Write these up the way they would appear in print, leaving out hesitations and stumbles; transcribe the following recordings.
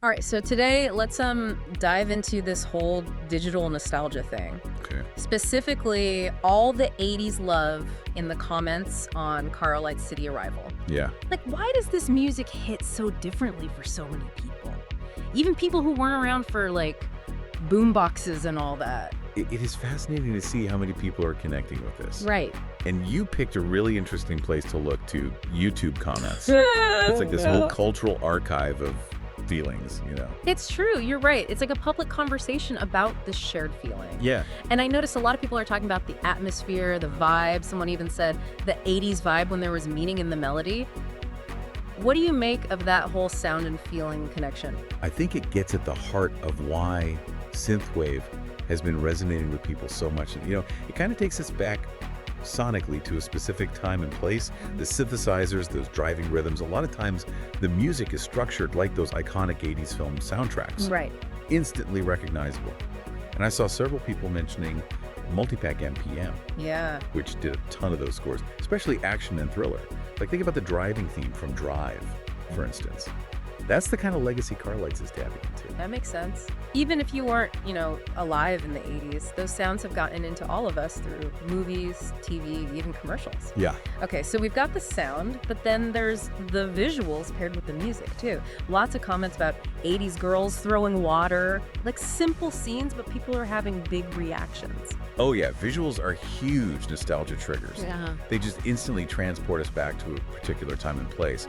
All right, so today let's dive into this whole digital nostalgia thing. Okay. Specifically, all the 80s love in the comments on Carlight's City Arrival. Yeah. Like, why does this music hit so differently for so many people? Even people who weren't around for, like, boom boxes and all that. It is fascinating to see how many people are connecting with this. Right. And you picked a really interesting place to look to YouTube comments. It's like this whole cultural archive of feelings, you know? It's true. You're right. It's like a public conversation about this shared feeling. Yeah. And I noticed a lot of people are talking about the atmosphere, the vibe. Someone even said the 80s vibe when there was meaning in the melody. What do you make of that whole sound and feeling connection? I think it gets at the heart of why synthwave has been resonating with people so much. You know, it kind of takes us back sonically to a specific time and place. The synthesizers, those driving rhythms, a lot of times the music is structured like those iconic 80s film soundtracks. Right. Instantly recognizable. And I saw several people mentioning Multipack MPM, Yeah. which did a ton of those scores, especially action and thriller. Like think about the driving theme from Drive, for instance. That's the kind of legacy Carlights is tapping into. That makes sense. Even if you weren't, alive in the 80s, those sounds have gotten into all of us through movies, TV, even commercials. Yeah. Okay, so we've got the sound, but then there's the visuals paired with the music, too. Lots of comments about 80s girls throwing water, like simple scenes, but people are having big reactions. Oh yeah, visuals are huge nostalgia triggers. Yeah. They just instantly transport us back to a particular time and place.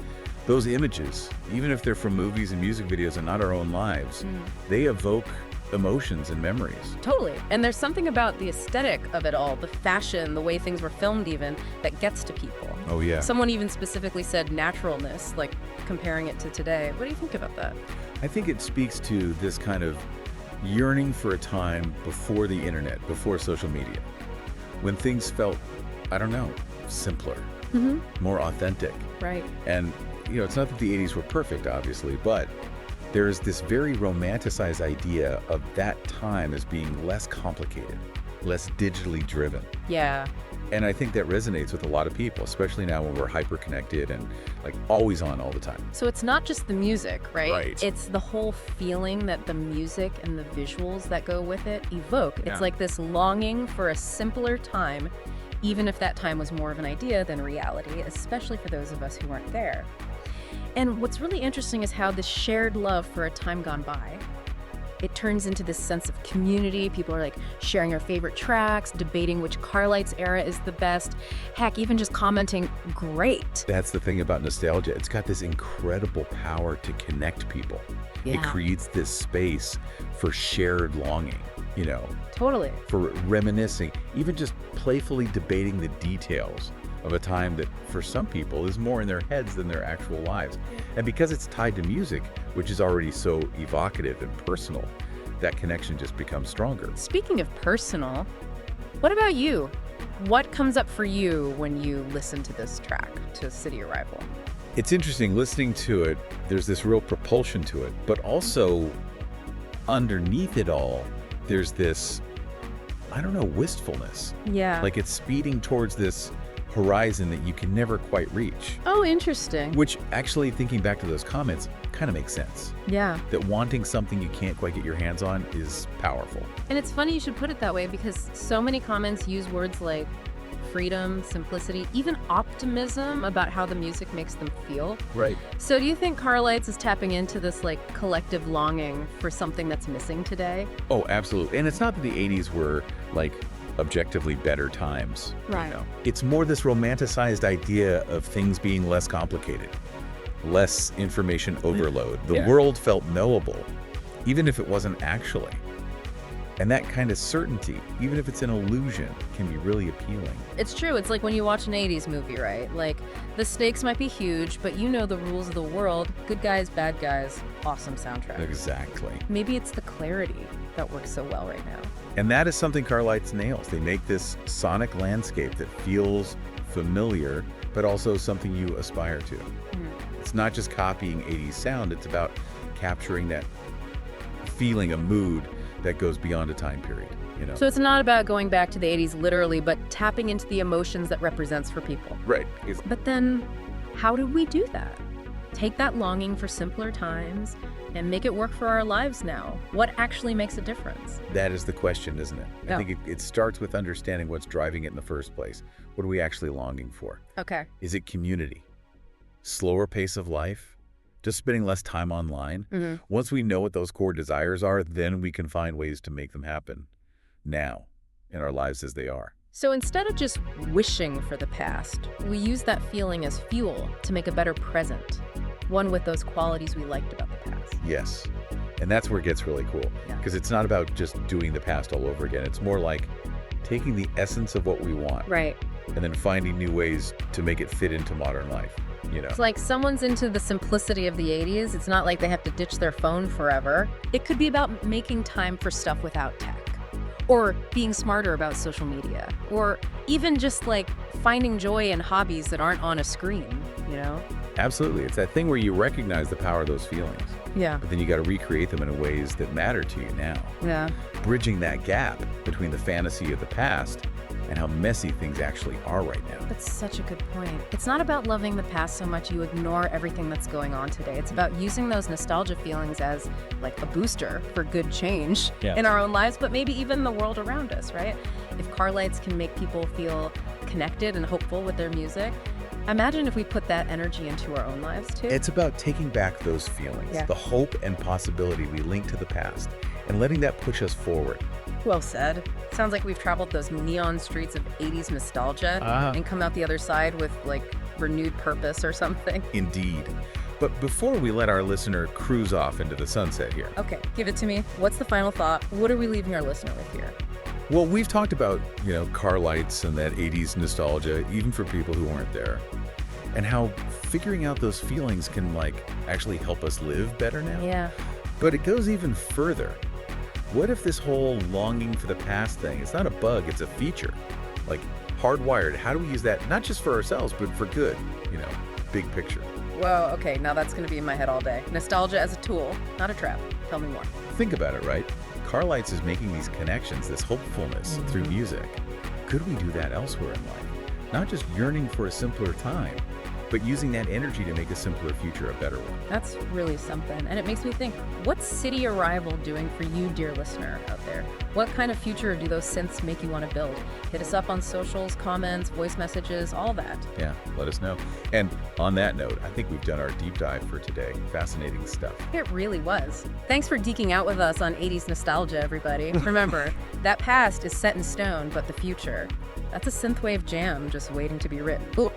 Those images, even if they're from movies and music videos and not our own lives, they evoke emotions and memories. Totally. And there's something about the aesthetic of it all, the fashion, the way things were filmed even, that gets to people. Oh yeah. Someone even specifically said naturalness, like comparing it to today. What do you think about that? I think it speaks to this kind of yearning for a time before the internet, before social media, when things felt, I don't know, simpler, more authentic. Right. And, it's not that the 80s were perfect, obviously, but there's this very romanticized idea of that time as being less complicated, less digitally driven. Yeah. And I think that resonates with a lot of people, especially now when we're hyper-connected and like always on all the time. So it's not just the music, right? Right. It's the whole feeling that the music and the visuals that go with it evoke. Yeah. It's like this longing for a simpler time, even if that time was more of an idea than reality, especially for those of us who weren't there. And what's really interesting is how this shared love for a time gone by, it turns into this sense of community. People are like sharing their favorite tracks, debating which Carlights era is the best. Heck, even just commenting, great. That's the thing about nostalgia. It's got this incredible power to connect people. It Yeah. creates this space for shared longing, Totally. for reminiscing, even just playfully debating the details of a time that for some people is more in their heads than their actual lives. And because it's tied to music, which is already so evocative and personal, that connection just becomes stronger. Speaking of personal, what about you? What comes up for you when you listen to this track, to City Arrival? It's interesting listening to it. There's this real propulsion to it, but also underneath it all, there's this, I don't know, wistfulness. Yeah. Like it's speeding towards this horizon that you can never quite reach. Oh, interesting. Which actually, thinking back to those comments, kind of makes sense. Yeah. That wanting something you can't quite get your hands on is powerful. And it's funny you should put it that way because so many comments use words like freedom, simplicity, even optimism about how the music makes them feel. Right. So do you think Carlights is tapping into this like collective longing for something that's missing today? Oh, absolutely. And it's not that the 80s were like objectively better times. Right. It's more this romanticized idea of things being less complicated, less information overload. The world felt knowable, even if it wasn't actually. And that kind of certainty, even if it's an illusion, can be really appealing. It's true. It's like when you watch an 80s movie, right? Like, the stakes might be huge, but you know the rules of the world. Good guys, bad guys, awesome soundtrack. Exactly. Maybe it's the clarity that works so well right now. And that is something Carlights nails. They make this sonic landscape that feels familiar, but also something you aspire to. It's not just copying 80s sound, it's about capturing that feeling, a mood that goes beyond a time period. So it's not about going back to the 80s literally, but tapping into the emotions that represents for people. Right. But then, how do we do that? Take that longing for simpler times, and make it work for our lives now? What actually makes a difference? That is the question, isn't it? Yeah. I think it starts with understanding what's driving it in the first place. What are we actually longing for? Okay. Is it community? Slower pace of life? Just spending less time online? Once we know what those core desires are, then we can find ways to make them happen now in our lives as they are. So instead of just wishing for the past, we use that feeling as fuel to make a better present, one with those qualities we liked about the past. Yes. And that's where it gets really cool. Yeah. Because it's not about just doing the past all over again. It's more like taking the essence of what we want Right. and then finding new ways to make it fit into modern life, you know? It's like someone's into the simplicity of the 80s. It's not like they have to ditch their phone forever. It could be about making time for stuff without tech, or being smarter about social media, or even just like finding joy in hobbies that aren't on a screen, you know? Absolutely. It's that thing where you recognize the power of those feelings, Yeah. but then you got to recreate them in ways that matter to you now. Yeah. Bridging that gap between the fantasy of the past and how messy things actually are right now. That's such a good point. It's not about loving the past so much you ignore everything that's going on today. It's about using those nostalgia feelings as like a booster for good change in our own lives, but maybe even the world around us, right? If CARLIGHTS can make people feel connected and hopeful with their music, imagine if we put that energy into our own lives too. It's about taking back those feelings, Yeah. the hope and possibility we link to the past, and letting that push us forward. Well said. Sounds like we've traveled those neon streets of 80s nostalgia and come out the other side with like renewed purpose or something. Indeed. But before we let our listener cruise off into the sunset here, Okay, give it to me. What's the final thought? What are we leaving our listener with here? well, we've talked about, CARLIGHTS and that 80s nostalgia, even for people who aren't there, and how figuring out those feelings can actually help us live better now. Yeah. But it goes even further. What if this whole longing for the past thing, it's not a bug, it's a feature, hardwired? How do we use that, not just for ourselves, but for good, big picture? Whoa, okay, now that's going to be in my head all day. Nostalgia as a tool, not a trap. Tell me more. Think about it, right? CARLIGHTS is making these connections, this hopefulness through music. Could we do that elsewhere in life? Not just yearning for a simpler time, but using that energy to make a simpler future a better one. That's really something. And it makes me think, what's City Arrival doing for you, dear listener out there? What kind of future do those synths make you want to build? Hit us up on socials, comments, voice messages, all that. Yeah, let us know. And on that note, I think we've done our deep dive for today. Fascinating stuff. It really was. Thanks for geeking out with us on 80s nostalgia, everybody. Remember, that past is set in stone, but the future, that's a synthwave jam just waiting to be written. Ooh.